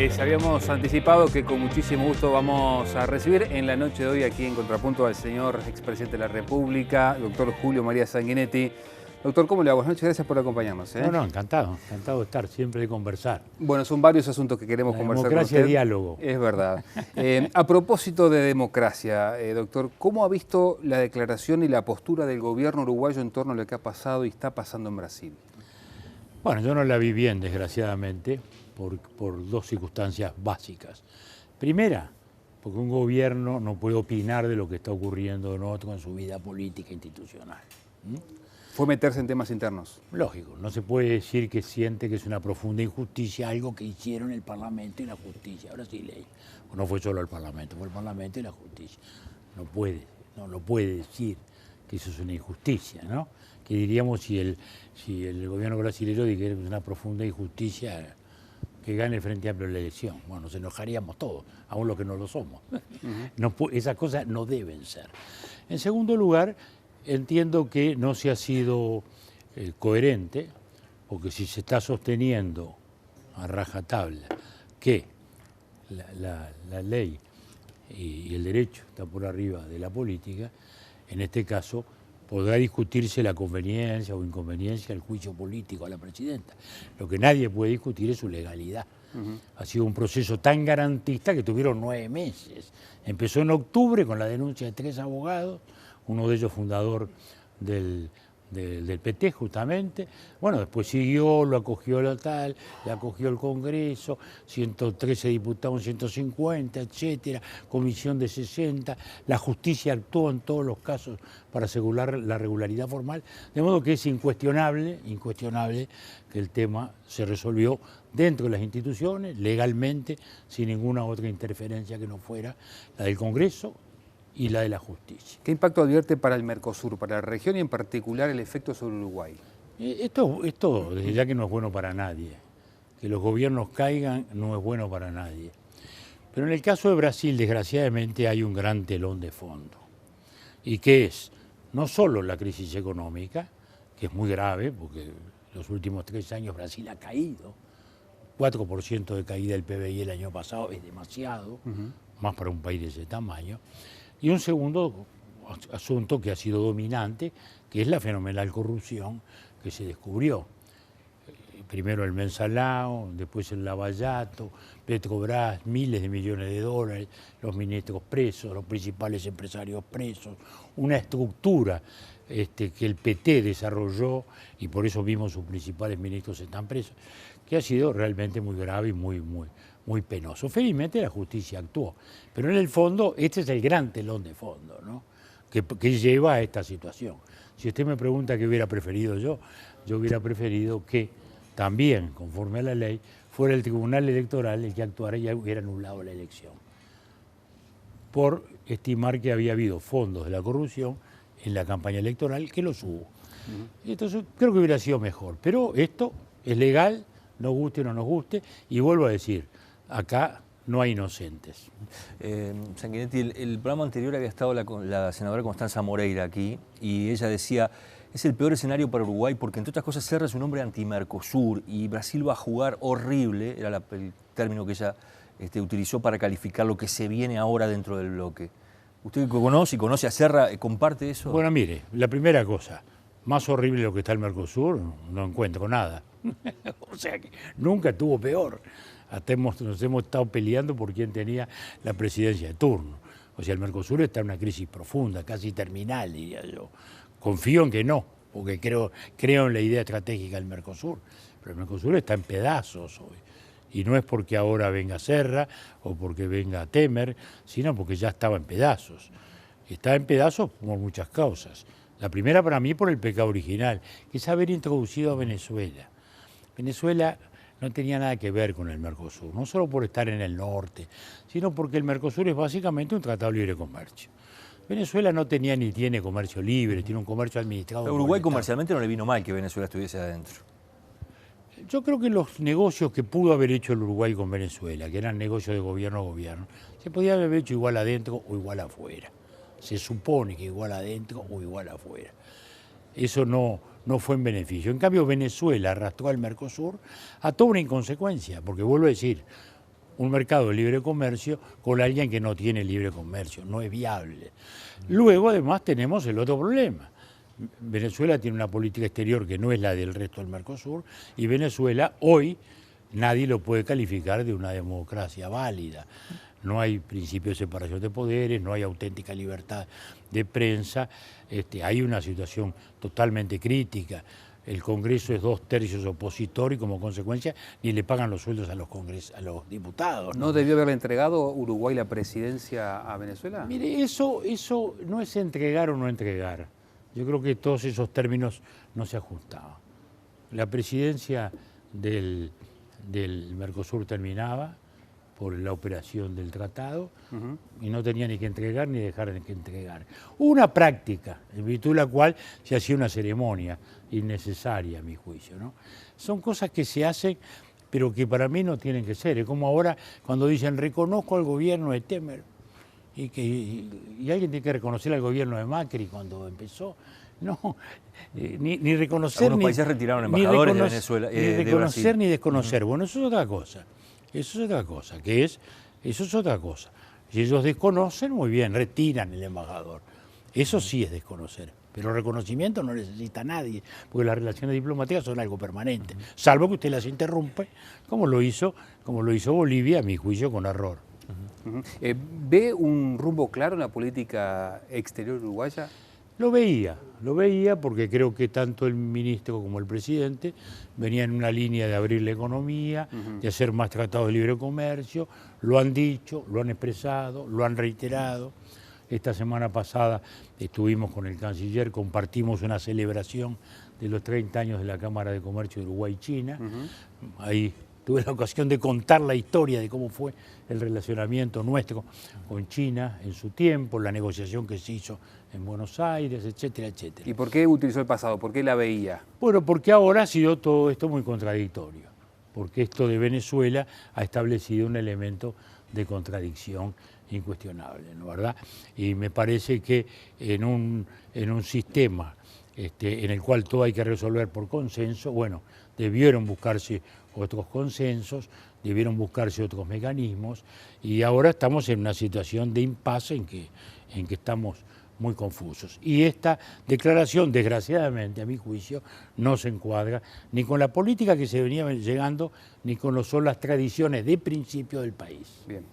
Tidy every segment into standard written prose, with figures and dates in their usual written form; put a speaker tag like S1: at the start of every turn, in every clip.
S1: Les habíamos anticipado que con muchísimo gusto vamos a recibir en la noche de hoy aquí en Contrapunto al señor expresidente de la República, doctor Julio María Sanguinetti. Doctor, ¿cómo le va? Buenas noches, gracias por acompañarnos.
S2: No, encantado de estar, siempre de conversar.
S1: Bueno, son varios asuntos que queremos conversar con usted.
S2: Democracia, diálogo.
S1: Es verdad. A propósito de democracia, doctor, ¿cómo ha visto la declaración y la postura del gobierno uruguayo en torno a lo que ha pasado y está pasando en Brasil?
S2: Bueno, yo no la vi bien, desgraciadamente, por dos circunstancias básicas. Primera, porque un gobierno no puede opinar de lo que está ocurriendo en otro en su vida política e institucional.
S1: Fue meterse en temas internos.
S2: Lógico, no se puede decir que siente que es una profunda injusticia algo que hicieron el Parlamento y la justicia. Ahora sí, ley. No fue solo el Parlamento, fue el Parlamento y la justicia. No lo puede decir que eso es una injusticia, ¿no? Que diríamos si el gobierno brasileño dijera que es una profunda injusticia que gane el Frente Amplio la elección. Bueno, nos enojaríamos todos, aún los que no lo somos. Esas cosas no deben ser. En segundo lugar, entiendo que no se ha sido coherente, porque si se está sosteniendo a rajatabla que la ley y el derecho están por arriba de la política, en este caso podrá discutirse la conveniencia o inconveniencia del juicio político a la presidenta. Lo que nadie puede discutir es su legalidad. Ha sido un proceso tan garantista que tuvieron 9 meses. Empezó en octubre con la denuncia de 3 abogados, uno de ellos fundador del PT justamente. Bueno, después siguió, lo acogió la tal, le acogió el Congreso, 113 diputados, 150, etcétera, comisión de 60. La justicia actuó en todos los casos para asegurar la regularidad formal, de modo que es incuestionable que el tema se resolvió dentro de las instituciones, legalmente, sin ninguna otra interferencia que no fuera la del Congreso y la de la justicia.
S1: ¿Qué impacto advierte para el Mercosur, para la región y en particular el efecto sobre Uruguay?
S2: Esto, desde ya que no es bueno para nadie. Que los gobiernos caigan no es bueno para nadie. Pero en el caso de Brasil, desgraciadamente, hay un gran telón de fondo. Y que es no solo la crisis económica, que es muy grave, porque los últimos 3 años Brasil ha caído. 4% de caída del PBI el año pasado es demasiado, más para un país de ese tamaño. Y un segundo asunto que ha sido dominante, que es la fenomenal corrupción que se descubrió. Primero el Mensalao, después el Lavallato, Petrobras, miles de millones de dólares, los ministros presos, los principales empresarios presos, una estructura que el PT desarrolló y por eso mismo sus principales ministros están presos, que ha sido realmente muy grave y muy penoso. Felizmente la justicia actuó, pero en el fondo este es el gran telón de fondo, ¿no? que lleva a esta situación. Si usted me pregunta qué hubiera preferido yo hubiera preferido que también, conforme a la ley, fuera el Tribunal Electoral el que actuara y hubiera anulado la elección, por estimar que había habido fondos de la corrupción en la campaña electoral, que los hubo. Entonces creo que hubiera sido mejor, pero esto es legal, nos guste o no nos guste, y vuelvo a decir, acá no hay inocentes.
S3: Sanguinetti, el programa anterior había estado la senadora Constanza Moreira aquí y ella decía, es el peor escenario para Uruguay porque entre otras cosas Serra es un hombre anti-Mercosur y Brasil va a jugar horrible, era el término que ella utilizó para calificar lo que se viene ahora dentro del bloque. ¿Usted conoce a Serra, comparte eso?
S2: Bueno, mire, la primera cosa, más horrible lo que está el Mercosur, no encuentro nada. O sea que nunca estuvo peor. Hasta nos hemos estado peleando por quién tenía la presidencia de turno. O sea, el Mercosur está en una crisis profunda, casi terminal, diría yo. Confío en que no, porque creo en la idea estratégica del Mercosur. Pero el Mercosur está en pedazos hoy. Y no es porque ahora venga Serra o porque venga Temer, sino porque ya estaba en pedazos. Está en pedazos por muchas causas. La primera para mí por el pecado original, que es haber introducido a Venezuela. Venezuela no tenía nada que ver con el Mercosur, no solo por estar en el norte, sino porque el Mercosur es básicamente un tratado de libre comercio. Venezuela no tenía ni tiene comercio libre, tiene un comercio administrado.
S3: A Uruguay comercialmente no le vino mal que Venezuela estuviese adentro.
S2: Yo creo que los negocios que pudo haber hecho el Uruguay con Venezuela, que eran negocios de gobierno a gobierno, se podían haber hecho igual adentro o igual afuera. Se supone que igual adentro o igual afuera. Eso no fue en beneficio. En cambio, Venezuela arrastró al Mercosur a toda una inconsecuencia, porque vuelvo a decir, un mercado de libre comercio con alguien que no tiene libre comercio, no es viable. Luego además tenemos el otro problema. Venezuela tiene una política exterior que no es la del resto del Mercosur y Venezuela hoy nadie lo puede calificar de una democracia válida. No hay principio de separación de poderes, no hay auténtica libertad de prensa, hay una situación totalmente crítica. El Congreso es 2/3 opositor y como consecuencia ni le pagan los sueldos a los diputados.
S1: ¿No debió haberle entregado Uruguay la presidencia a Venezuela?
S2: Mire, eso no es entregar o no entregar. Yo creo que todos esos términos no se ajustaban. La presidencia del Mercosur terminaba por la operación del tratado y no tenía ni que entregar ni dejar de que entregar. Hubo una práctica en virtud de la cual se hacía una ceremonia innecesaria, a mi juicio, ¿no? Son cosas que se hacen pero que para mí no tienen que ser. Es como ahora cuando dicen reconozco al gobierno de Temer y alguien tiene que reconocer al gobierno de Macri cuando empezó. No, ni reconocer.
S3: Algunos países retiraron embajadores de Venezuela.
S2: Ni reconocer ni desconocer. Bueno, eso es otra cosa. Eso es otra cosa. Eso es otra cosa. Si ellos desconocen, muy bien, retiran el embajador. Eso sí es desconocer. Pero reconocimiento no necesita nadie, porque las relaciones diplomáticas son algo permanente. Salvo que usted las interrumpe, como lo hizo Bolivia, a mi juicio, con error.
S1: ¿Ve un rumbo claro en la política exterior uruguaya?
S2: Lo veía porque creo que tanto el ministro como el presidente venían en una línea de abrir la economía, de hacer más tratados de libre comercio, lo han dicho, lo han expresado, lo han reiterado. Esta semana pasada estuvimos con el canciller, compartimos una celebración de los 30 años de la Cámara de Comercio de Uruguay-China. Ahí tuve la ocasión de contar la historia de cómo fue el relacionamiento nuestro con China en su tiempo, la negociación que se hizo en Buenos Aires, etcétera, etcétera.
S1: ¿Y por qué utilizó el pasado? ¿Por qué la veía?
S2: Bueno, porque ahora ha sido todo esto muy contradictorio, porque esto de Venezuela ha establecido un elemento de contradicción incuestionable, ¿no, verdad? Y me parece que en un sistema en el cual todo hay que resolver por consenso, bueno, debieron buscarse otros consensos, debieron buscarse otros mecanismos y ahora estamos en una situación de impasse en que estamos muy confusos. Y esta declaración, desgraciadamente, a mi juicio, no se encuadra ni con la política que se venía llegando, ni con las tradiciones de principio del país.
S1: Bien.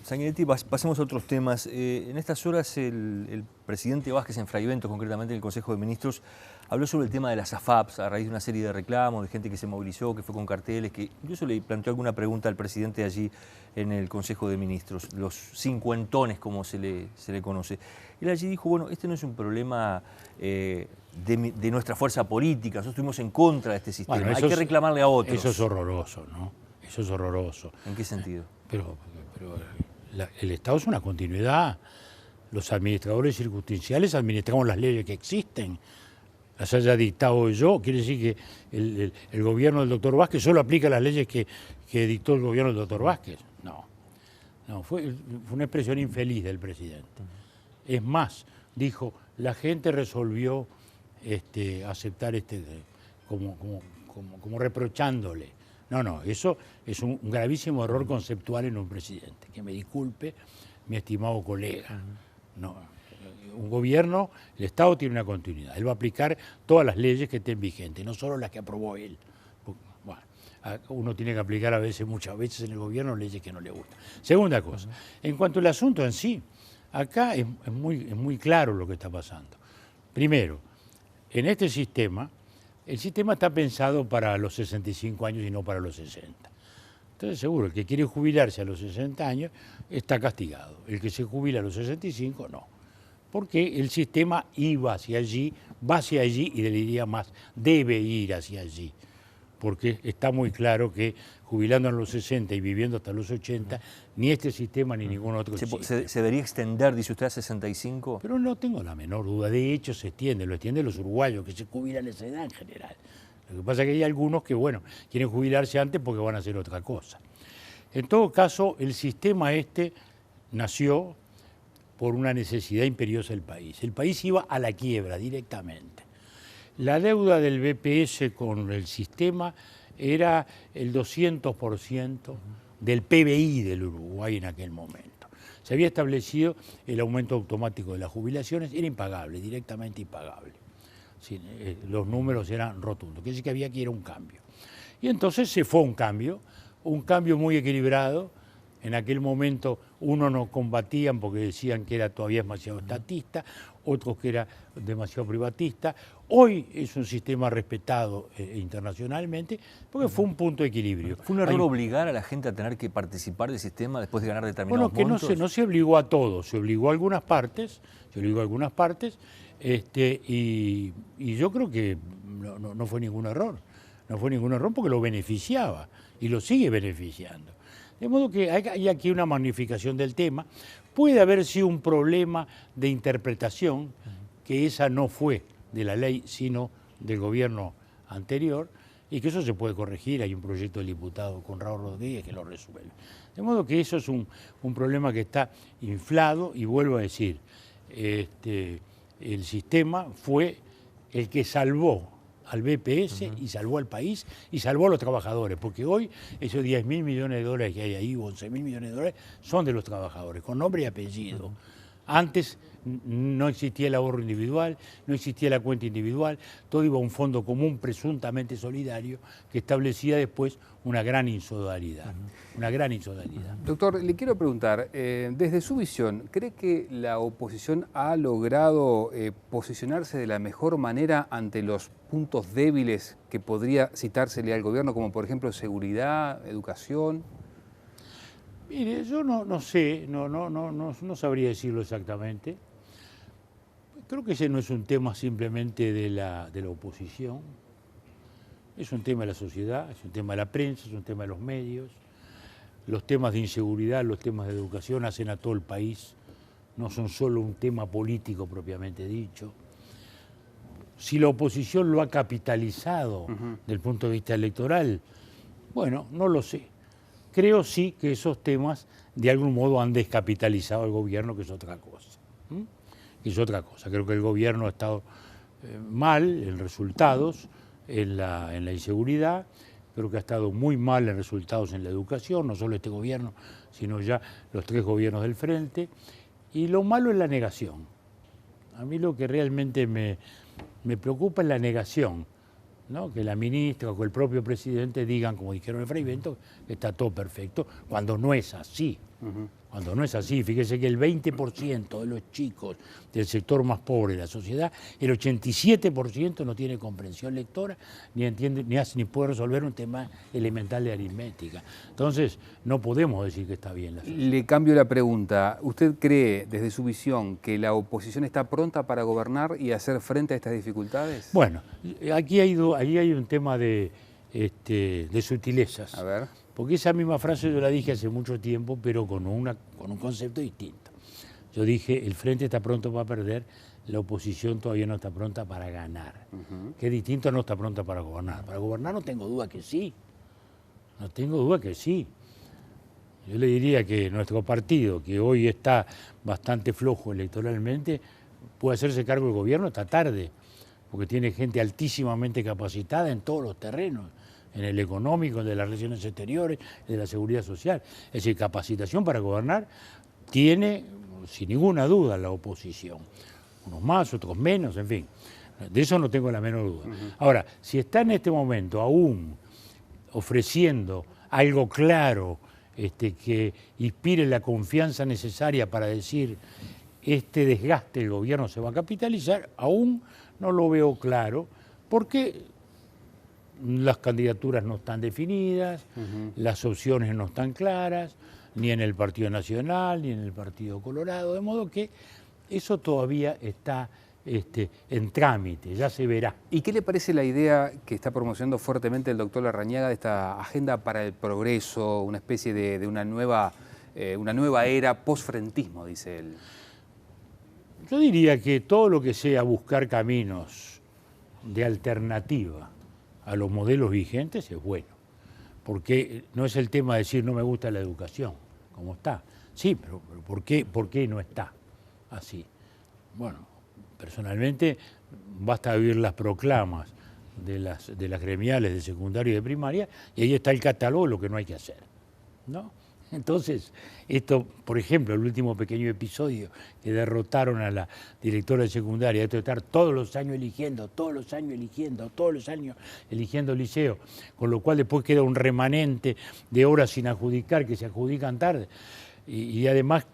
S3: Sanguinetti, pasemos a otros temas. En estas horas el presidente Vázquez, en Fraiventos, concretamente en el Consejo de Ministros, habló sobre el tema de las AFAPs a raíz de una serie de reclamos, de gente que se movilizó, que fue con carteles, que incluso le planteó alguna pregunta al presidente allí en el Consejo de Ministros, los cincuentones como se le conoce. Él allí dijo, bueno, este no es un problema de nuestra fuerza política, nosotros estuvimos en contra de este sistema,
S2: bueno,
S3: hay que reclamarle a otros.
S2: Eso es horroroso, ¿no? Eso es horroroso.
S3: ¿En qué sentido?
S2: Pero el Estado es una continuidad. Los administradores circunstanciales administramos las leyes que existen. Las haya dictado yo, quiere decir que el gobierno del doctor Vázquez solo aplica las leyes que dictó el gobierno del doctor Vázquez. No, fue una expresión infeliz del presidente. Es más, dijo, la gente resolvió aceptar como reprochándole. No, eso es un gravísimo error conceptual en un presidente. Que me disculpe, mi estimado colega. No, un gobierno, el Estado tiene una continuidad. Él va a aplicar todas las leyes que estén vigentes, no solo las que aprobó él. Bueno, uno tiene que aplicar muchas veces en el gobierno leyes que no le gustan. Segunda cosa, en cuanto al asunto en sí, acá es muy claro lo que está pasando. Primero, en este sistema, el sistema está pensado para los 65 años y no para los 60. Entonces, seguro, el que quiere jubilarse a los 60 años está castigado. El que se jubila a los 65, no. Porque el sistema iba hacia allí, va hacia allí y le diría más, debe ir hacia allí. Porque está muy claro que jubilando a los 60 y viviendo hasta los 80, ni este sistema ni ningún otro
S3: ¿Se debería extender, dice usted, a 65?
S2: Pero no tengo la menor duda. De hecho, se extiende, lo extienden los uruguayos, que se jubilan a esa edad en general. Lo que pasa es que hay algunos que, bueno, quieren jubilarse antes porque van a hacer otra cosa. En todo caso, el sistema nació por una necesidad imperiosa del país. El país iba a la quiebra directamente. La deuda del BPS con el sistema era el 200% del PBI del Uruguay en aquel momento. Se había establecido el aumento automático de las jubilaciones, era impagable, directamente impagable. Sí, los números eran rotundos, quiere decir que había que ir a un cambio. Y entonces se fue a un cambio muy equilibrado. En aquel momento unos nos combatían porque decían que era todavía demasiado estatista, otros que era demasiado privatista. Hoy es un sistema respetado internacionalmente porque fue un punto de equilibrio.
S3: ¿Fue un error obligar a la gente a tener que participar del sistema después de ganar determinados montos?
S2: Bueno, que no se obligó a todos, se obligó a algunas partes, y yo creo que no fue ningún error. No fue ningún error porque lo beneficiaba y lo sigue beneficiando. De modo que hay aquí una magnificación del tema. Puede haber sido un problema de interpretación, que esa no fue de la ley, sino del gobierno anterior, y que eso se puede corregir. Hay un proyecto del diputado Conrado Rodríguez que lo resuelve. De modo que eso es un problema que está inflado, y vuelvo a decir, el sistema fue el que salvó al BPS y salvó al país y salvó a los trabajadores, porque hoy esos 10.000 millones de dólares que hay ahí, 11.000 millones de dólares, son de los trabajadores, con nombre y apellido. Antes no existía el ahorro individual, no existía la cuenta individual, todo iba a un fondo común presuntamente solidario que establecía después una gran insolidaridad.
S1: Doctor, le quiero preguntar, desde su visión, ¿cree que la oposición ha logrado posicionarse de la mejor manera ante los puntos débiles que podría citársele al gobierno, como por ejemplo seguridad, educación?
S2: Mire, yo no sé, no sabría decirlo exactamente. Creo que ese no es un tema simplemente de la oposición, es un tema de la sociedad, es un tema de la prensa, es un tema de los medios. Los temas de inseguridad, los temas de educación hacen a todo el país, no son solo un tema político propiamente dicho. Si la oposición lo ha capitalizado desde el punto de vista electoral, bueno, no lo sé. Creo sí que esos temas de algún modo han descapitalizado al gobierno, que es otra cosa. Creo que el gobierno ha estado mal en resultados en la inseguridad, creo que ha estado muy mal en resultados en la educación, no solo este gobierno, sino ya los 3 gobiernos del frente, y lo malo es la negación. A mí lo que realmente me preocupa es la negación, ¿no? Que la ministra o que el propio presidente digan, como dijeron en Frei Bento, que está todo perfecto, cuando no es así. Cuando no es así, fíjese que el 20% de los chicos del sector más pobre de la sociedad, el 87% no tiene comprensión lectora, ni entiende, ni puede resolver un tema elemental de aritmética. Entonces, no podemos decir que está bien la sociedad.
S1: Le cambio la pregunta. ¿Usted cree, desde su visión, que la oposición está pronta para gobernar y hacer frente a estas dificultades?
S2: Bueno, ahí hay un tema de sutilezas.
S1: A ver.
S2: Porque esa misma frase yo la dije hace mucho tiempo, pero con un concepto distinto. Yo dije, el frente está pronto para perder, la oposición todavía no está pronta para ganar. Que es distinto, no está pronta para gobernar. Para gobernar no tengo duda que sí. Yo le diría que nuestro partido, que hoy está bastante flojo electoralmente, puede hacerse cargo del gobierno esta tarde, porque tiene gente altísimamente capacitada en todos los terrenos, en el económico, en de las relaciones exteriores, de la seguridad social. Es decir, capacitación para gobernar tiene, sin ninguna duda, la oposición. Unos más, otros menos, en fin. De eso no tengo la menor duda. Ahora, si está en este momento aún ofreciendo algo claro, que inspire la confianza necesaria para decir este desgaste del gobierno se va a capitalizar, aún no lo veo claro, porque las candidaturas no están definidas, las opciones no están claras, ni en el Partido Nacional, ni en el Partido Colorado, de modo que eso todavía está en trámite, ya se verá.
S1: ¿Y qué le parece la idea que está promocionando fuertemente el doctor Larrañaga de esta agenda para el progreso, una especie de una nueva era post-frentismo, dice él?
S2: Yo diría que todo lo que sea buscar caminos de alternativa a los modelos vigentes es bueno, porque no es el tema de decir no me gusta la educación, como está. Sí, pero ¿por qué no está así? Bueno, personalmente basta oír las proclamas de las gremiales de secundario y de primaria, y ahí está el catálogo de lo que no hay que hacer, ¿no? Entonces, esto, por ejemplo, el último pequeño episodio que derrotaron a la directora de secundaria, esto de estar todos los años eligiendo, todos los años eligiendo, todos los años eligiendo liceo, con lo cual después queda un remanente de horas sin adjudicar, que se adjudican tarde, y además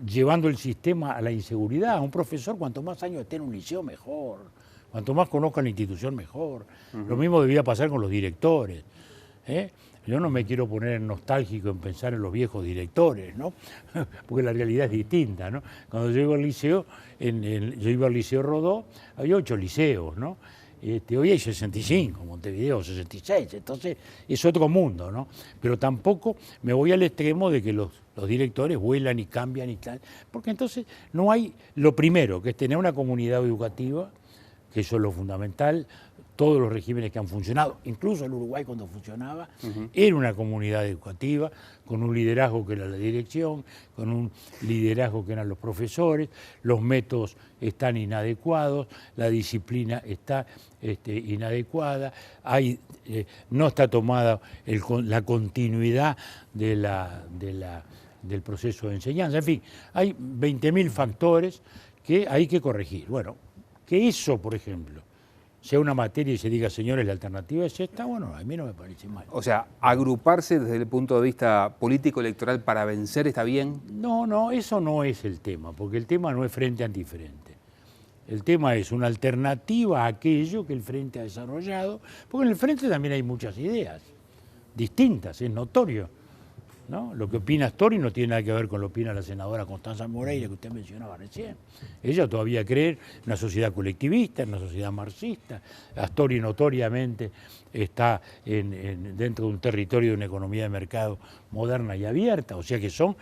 S2: llevando el sistema a la inseguridad. Un profesor, cuanto más años esté en un liceo, mejor. Cuanto más conozca la institución, mejor. Lo mismo debía pasar con los directores, ¿eh? Yo no me quiero poner nostálgico en pensar en los viejos directores, ¿no? Porque la realidad es distinta, ¿no? Cuando yo iba al liceo, yo iba al Liceo Rodó, había 8 liceos, ¿no? Hoy hay 65, Montevideo 66, entonces es otro mundo, ¿no? Pero tampoco me voy al extremo de que los directores vuelan y cambian y tal, porque entonces no hay lo primero, que es tener una comunidad educativa, que eso es lo fundamental. Todos los regímenes que han funcionado, incluso el Uruguay cuando funcionaba, era una comunidad educativa, con un liderazgo que era la dirección, con un liderazgo que eran los profesores, los métodos están inadecuados, la disciplina está inadecuada, no está tomada la continuidad del proceso de enseñanza, en fin, hay 20.000 factores que hay que corregir. Bueno, que eso, por ejemplo, sea una materia y se diga, señores, la alternativa es esta, bueno, a mí no me parece mal.
S1: O sea, agruparse desde el punto de vista político-electoral para vencer está bien.
S2: No, eso no es el tema, porque el tema no es frente-antifrente. El tema es una alternativa a aquello que el frente ha desarrollado, porque en el frente también hay muchas ideas distintas, es notorio, ¿no? Lo que opina Astori no tiene nada que ver con lo que opina la senadora Constanza Moreira, que usted mencionaba recién. Ella todavía cree en una sociedad colectivista, en una sociedad marxista. Astori notoriamente está dentro de un territorio de una economía de mercado moderna y abierta, o sea que son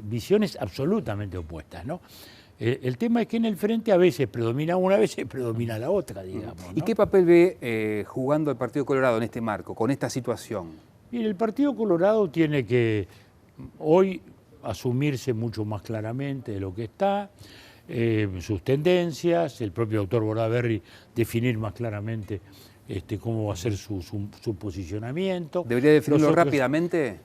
S2: visiones absolutamente opuestas, ¿no? El tema es que en el frente a veces predomina una, a veces predomina la otra, digamos, ¿no?
S1: ¿Y qué papel ve jugando el Partido Colorado en este marco, con esta situación?
S2: Mire, el Partido Colorado tiene que hoy asumirse mucho más claramente de lo que está, sus tendencias, el propio doctor Bordaberry definir más claramente cómo va a ser su posicionamiento.
S1: ¿Debería definirlo rápidamente?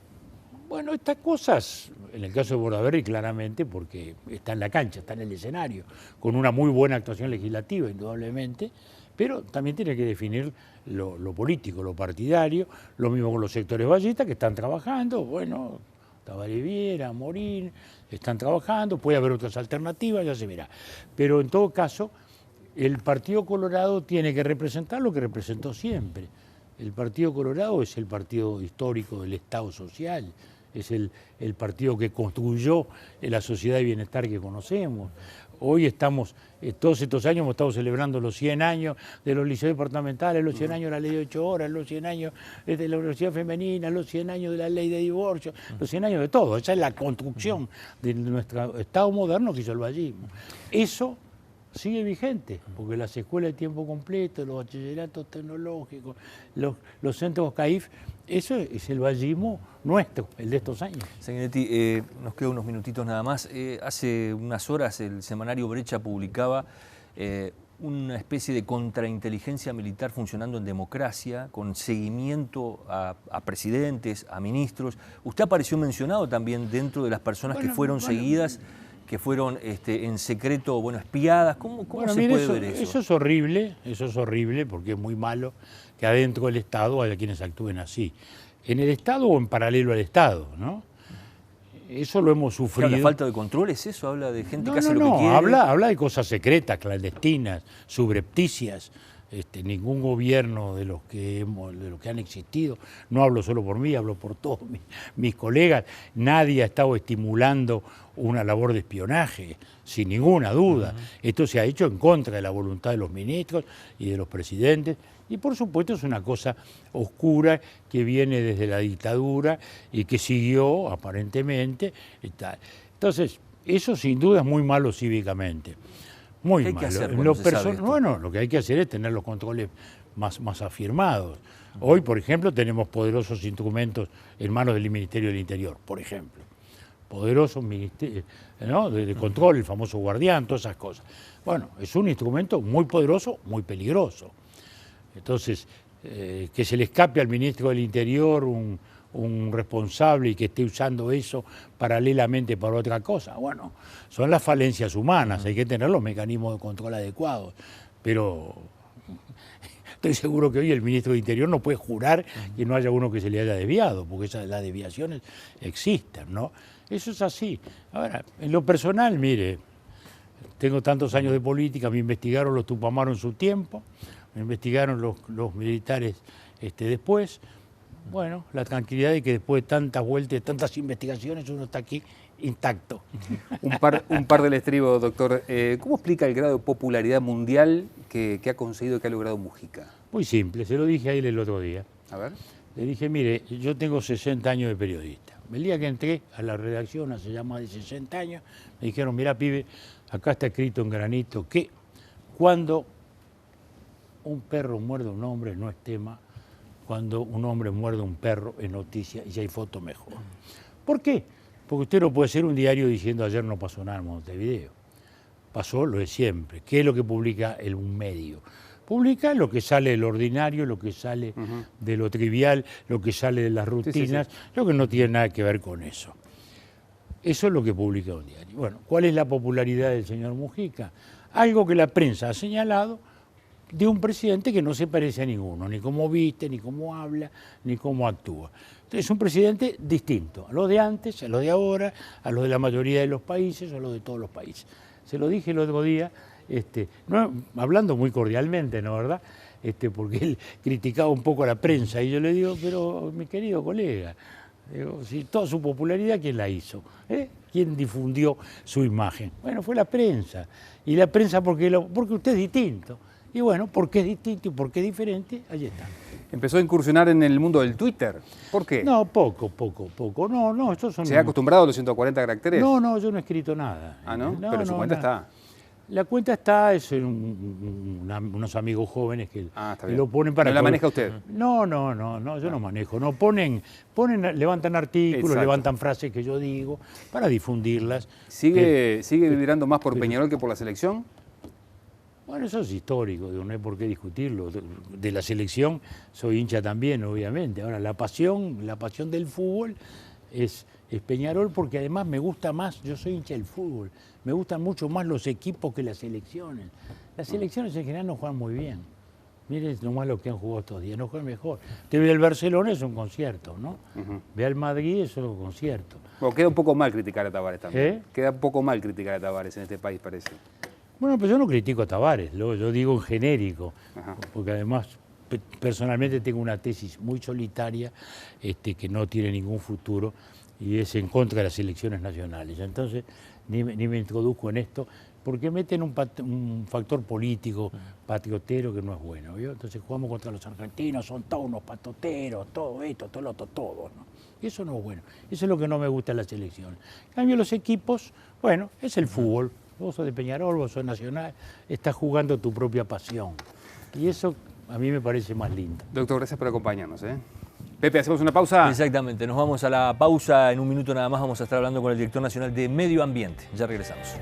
S2: Bueno, estas cosas, en el caso de Bordaberry claramente, porque está en la cancha, está en el escenario, con una muy buena actuación legislativa, indudablemente, pero también tiene que definir lo político, lo partidario, lo mismo con los sectores vallistas que están trabajando, bueno, Tabariviera, Morín, están trabajando, puede haber otras alternativas, ya se verá. Pero en todo caso, el Partido Colorado tiene que representar lo que representó siempre. El Partido Colorado es el partido histórico del Estado social, es el partido que construyó la sociedad de bienestar que conocemos. Hoy estamos, todos estos años hemos estado celebrando los 100 años de los liceos departamentales, los 100 años de la ley de 8 horas, los 100 años de la universidad femenina, los 100 años de la ley de divorcio, los 100 años de todo. Esa es la construcción de nuestro Estado moderno que hizo el vallismo. Eso sigue vigente, porque las escuelas de tiempo completo, los bachilleratos tecnológicos, los centros CAIF, eso es el vallismo nuestro, el de estos años.
S3: Sanguinetti, nos quedan unos minutitos nada más. Hace unas horas el semanario Brecha publicaba una especie de contrainteligencia militar funcionando en democracia, con seguimiento a presidentes, a ministros. Usted apareció mencionado también dentro de las personas que fueron seguidas, que fueron en secreto, espiadas. ¿Cómo se puede ver eso?
S2: Eso es horrible porque es muy malo que adentro del Estado haya quienes actúen así. En el Estado o en paralelo al Estado, ¿no? Eso lo hemos sufrido.
S3: ¿La falta de control es eso? ¿Habla de gente que hace lo que quiere?
S2: Habla de cosas secretas, clandestinas, subrepticias. Ningún gobierno de los que han existido, no hablo solo por mí, hablo por todos mis colegas, nadie ha estado estimulando una labor de espionaje, sin ninguna duda. Esto se ha hecho en contra de la voluntad de los ministros y de los presidentes, y por supuesto es una cosa oscura que viene desde la dictadura y que siguió aparentemente. Entonces, eso sin duda es muy malo cívicamente. Muy malo. Bueno, lo que hay que hacer es tener los controles más afirmados. Hoy, por ejemplo, tenemos poderosos instrumentos en manos del Ministerio del Interior, por ejemplo. Poderosos ministerios, ¿no? de control, el famoso guardián, todas esas cosas. Bueno, es un instrumento muy poderoso, muy peligroso. Entonces, que se le escape al ministro del Interior un responsable y que esté usando eso paralelamente para otra cosa. Bueno, son las falencias humanas, hay que tener los mecanismos de control adecuados, pero estoy seguro que hoy el ministro de Interior no puede jurar que no haya uno que se le haya desviado, porque las desviaciones existen, ¿no? Eso es así. Ahora, en lo personal, mire, tengo tantos años de política, me investigaron los Tupamaros en su tiempo, me investigaron los militares después. Bueno, la tranquilidad de que después de tantas vueltas, tantas investigaciones, uno está aquí intacto.
S1: Un par del estribo, doctor. ¿Cómo explica el grado de popularidad mundial que ha conseguido, que ha logrado Mujica?
S2: Muy simple, se lo dije a él el otro día.
S1: A ver.
S2: Le dije, mire, yo tengo 60 años de periodista. El día que entré a la redacción, hace ya más de 60 años, me dijeron, mira, pibe, acá está escrito en granito que cuando un perro muerde a un hombre no es tema, cuando un hombre muerde a un perro es noticia y si hay foto mejor. ¿Por qué? Porque usted no puede ser un diario diciendo ayer no pasó nada en Montevideo. Pasó lo de siempre. ¿Qué es lo que publica un medio? Publica lo que sale del ordinario, lo que sale de lo trivial, lo que sale de las rutinas, lo que no tiene nada que ver con eso. Eso es lo que publica un diario. Bueno, ¿cuál es la popularidad del señor Mujica? Algo que la prensa ha señalado de un presidente que no se parece a ninguno, ni cómo viste, ni cómo habla, ni cómo actúa. Entonces es un presidente distinto a los de antes, a los de ahora, a los de la mayoría de los países, a los de todos los países. Se lo dije el otro día, no, hablando muy cordialmente, ¿no, verdad? Porque él criticaba un poco a la prensa y yo le digo, pero mi querido colega, digo, si toda su popularidad, ¿quién la hizo? ¿Quién difundió su imagen? Bueno, fue la prensa. Y la prensa porque usted es distinto. Y bueno, porque es distinto y porque es diferente, allí está.
S1: Empezó a incursionar en el mundo del Twitter. ¿Por qué?
S2: No, poco. No, estos son...
S1: ¿Se ha acostumbrado a los 140 caracteres?
S2: No, yo no he escrito nada.
S1: Ah, ¿no? Pero su cuenta está.
S2: La cuenta está, es unos amigos jóvenes que lo ponen para...
S1: ¿No la maneja usted?
S2: No, yo no manejo. No, levantan artículos, exacto, levantan frases que yo digo para difundirlas.
S1: ¿Sigue vibrando más por Peñarol que por la selección?
S2: Bueno, eso es histórico, no hay por qué discutirlo. De la selección soy hincha también, obviamente. Ahora, la pasión del fútbol es Peñarol porque además me gusta más, yo soy hincha del fútbol, me gustan mucho más los equipos que las selecciones. Las selecciones en general no juegan muy bien. Miren nomás lo que han jugado estos días, no juegan mejor. Usted ve el Barcelona, es un concierto, ¿no? Ve al Madrid, es un concierto.
S1: Bueno, queda un poco mal criticar a Tavares también. Queda un poco mal criticar a Tavares en este país, parece.
S2: Bueno, pues yo no critico a Tavares, yo digo en genérico, porque además personalmente tengo una tesis muy solitaria que no tiene ningún futuro y es en contra de las elecciones nacionales. Entonces ni me introduzco en esto porque meten un factor político, patriotero, que no es bueno, ¿vio? Entonces jugamos contra los argentinos, son todos unos patoteros, todo esto, todo lo otro, todo, ¿no? Y eso no es bueno, eso es lo que no me gusta en las elecciones. En cambio los equipos, bueno, es el fútbol. Vos sos de Peñarol, vos sos Nacional, estás jugando tu propia pasión. Y eso a mí me parece más lindo.
S1: Doctor, gracias por acompañarnos. Pepe, ¿hacemos una pausa?
S3: Exactamente, nos vamos a la pausa. En un minuto nada más vamos a estar hablando con el director nacional de Medio Ambiente. Ya regresamos.